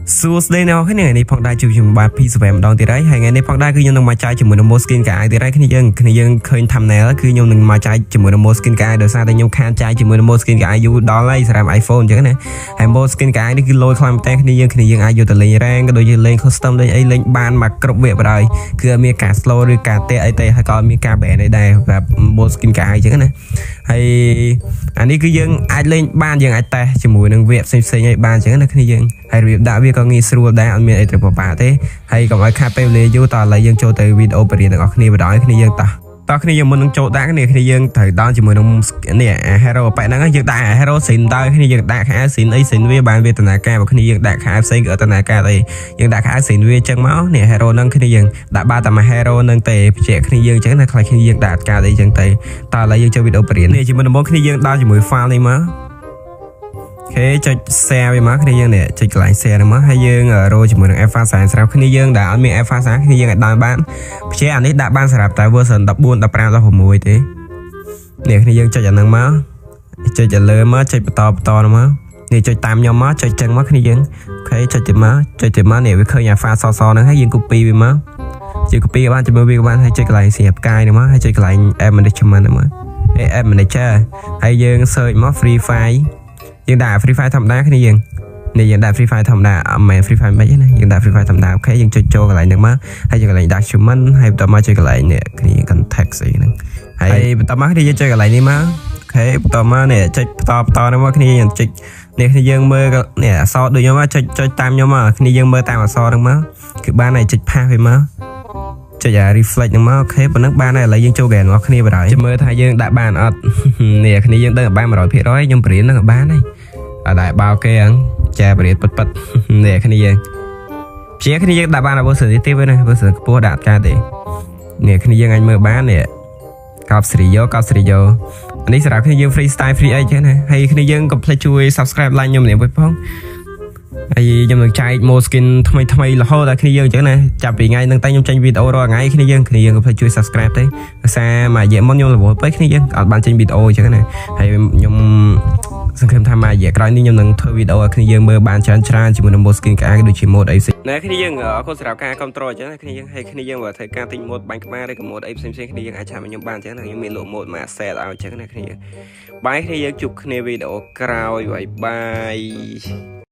សួស្តីអ្នកគ្នានេះផងដែរជួបជាមួយបាទ P7 ម្ដងទៀតហើយថ្ងៃនេះផងដែរគឺខ្ញុំនឹងមកចែកជាមួយនឹង Moleskine កាយទៀតហើយគ្នាយើងឃើញ thumbnail គឺខ្ញុំនឹងមកចែកជាមួយនឹង Moleskine កាយដោយសារតែខ្ញុំខានចែកជាមួយនឹង Moleskine កាយយូរដល់ហើយសម្រាប់ iPhone អញ្ចឹងណាហើយ Moleskine កាយនេះគឺលយខ្លាំងមែនតើគ្នាយើងអាចយកទៅលេង rank ក៏ដូចជាលេង custom លេងអីលេងបានមកគ្រប់វគ្គបណ្ដោយគឺអត់មានការ slow ឬការទេអីទេហើយក៏អត់មានការ ban អីដែរសម្រាប់ Moleskine កាយអញ្ចឹងណាហើយអានេះគឺយើងអាចលេងបានយើងអាចតេស្តជាមួយនឹងវគ្គផ្សេងៗឲ្យបានអញ្ចឹងណាគ្នាយើងហើយរបៀបដាក់វាក៏ងាយស្រួលដែរអត់មានអីត្រូវពិបាកទេហើយកុំឲ្យខាតពេលវេលាយូរតឥឡូវយើងចូលទៅវីដេអូបរិញ្ញាទាំងអស់គ្នាបណ្ដោយគ្នាយើងតោះគ្នាយើងមុននឹងចូលដាក់គ្នាយើងត្រូវដល់ជាមួយនឹងនេះអា hero បែបហ្នឹងយើងដាក់អា hero ស៊ីនដល់គ្នាយើងដាក់ខោស៊ីនអីស៊ីនវាបានវេទនាការរបស់គ្នាយើងដាក់ខោផ្សេងក៏អត្តនាការដែរយើងដាក់ខោស៊ីនវាអញ្ចឹងមកនេះ hero ហ្នឹងគ្នាយើងដាក់បាតែមួយ hero ហ្នឹងទេបញ្ជាក់គ្នាយើងអញ្ចឹងណាខ្លាចគ្នាយើងដាក់ការអីអញ្ចឹងទេតឥឡូវយើងចូលវីដេអូបរិញ្ញានេះជាមួយនឹងគ្នាយើងដល់ជាមួយ file នេះមកអូខេចុច share វាមកគ្នាយើងនេះចុចកន្លែង share ហ្នឹងមកហើយយើងរកជាមួយនឹង Alpha សារស្រាប់គ្នាយើងដែលអត់មាន Alpha សារគ្នាយើងអាចដើរបានព្យាអានេះដាក់បានសម្រាប់តែ version 14 15 16ទេនេះគ្នាយើងចុចអាហ្នឹងមកចុចលើមកចុចបន្តហ្នឹងមកនេះចុចតាមខ្ញុំមកចុចចឹងមកគ្នាយើងអូខេចុចទៅមកនេះវាឃើញ Alpha សហ្នឹងហើយយើង copy វាមកជា copy បានជាមួយវាបានហើយចុចកន្លែងស្រាប់កាយហ្នឹងមកហើយចុចកន្លែង app management ហ្នឹងមកapp manager ហើយយើង search មក free fileយើងដាក់ free file ធម្មតាគ្នាយើងនេះយើងដាក់ free file ធម្មតាអត់មែន free file មិនទេណាយើងដាក់ free file ធម្មតាអូខេយើងចុចចូលកន្លែងហ្នឹងមកហើយចុចកន្លែង document ហើយបន្តមកចុចកន្លែងនេះគ្នា context អីហ្នឹងហើយបន្តមកគ្នាយើងចុចកន្លែងនេះមកអូខេបន្តមកនេះចុចបន្តហ្នឹងមកគ្នាយើងចុចនេះគ្នាយើងមើលនេះអក្សរដូចខ្ញុំមកចុចតាមខ្ញុំមកគ្នាយើងមើលតាមអក្សរហ្នឹងមកគឺបានហើយចុច pass វាមកចុច reflect ហ្នឹងមកអូខេប៉ុណ្ណឹងបានហើយឥឡូវយើងចូល game របស់គ្នាបណ្ដោយមើលថាយើងដាក់បានអត់នេះគ្នាយើងដឹងបាន 100% ខ្ញុំបរៀនហ្នឹងបានហើយអត់ដែរបោគេហ្នឹងចាបរៀនប៉ិតនេះគ្នាយើងព្យាគ្នាយើងដាក់បាន version នេះទេណា version ខ្ពស់ដាក់ការទេនេះគ្នាយើងអាចមើលបាននេះកោបសេរីយ៉ូនេះសម្រាប់គ្នាយើង free style free អីចឹងណាហើយគ្នាយើងកុំភ្លេចជួយ subscribe like ខ្ញុំនេះផងហើយខ្ញុំនឹងចែក Moleskine ថ្មីរហូតដល់គ្នាយើងអញ្ចឹងណាចាប់ពីថ្ងៃហ្នឹងតែខ្ញុំចេញវីដេអូរាល់ថ្ងៃគ្នាយើងកុំភ្លេចជួយ subscribe ទេភាសាមួយរយៈមុនខ្ញុំរវល់ពេកគ្នាយើងអត់បានចេញវីដេអូអញ្ចឹងណាហើយខ្ញុំសង្ឃឹមថាមួយរយៈក្រោយនេះខ្ញុំនឹងធ្វើវីដេអូឲ្យគ្នាយើងមើលបានច្រើនជាមួយនឹង Moleskine ក្អាដូចជា mode អីផ្សេងណាគ្នាយើងអរគុណសម្រាប់ការគ្រប់គ្រងអញ្ចឹងណាគ្នាយើងហើយគ្នាយើងបើធ្វើការទិញ mode បាញ់ក្បាលឬក៏ mode អីផ្សេងគ្នាយើងអាចឆាំខ្ញុំបានអញ្ចឹងណាខ្ញុំមានលក់ mode មក set ឲ្យអញ្ចឹងណាគ្នាយើងបាយគ្នាយើងជួបគ្នាវីដេអូក្រោយបាយ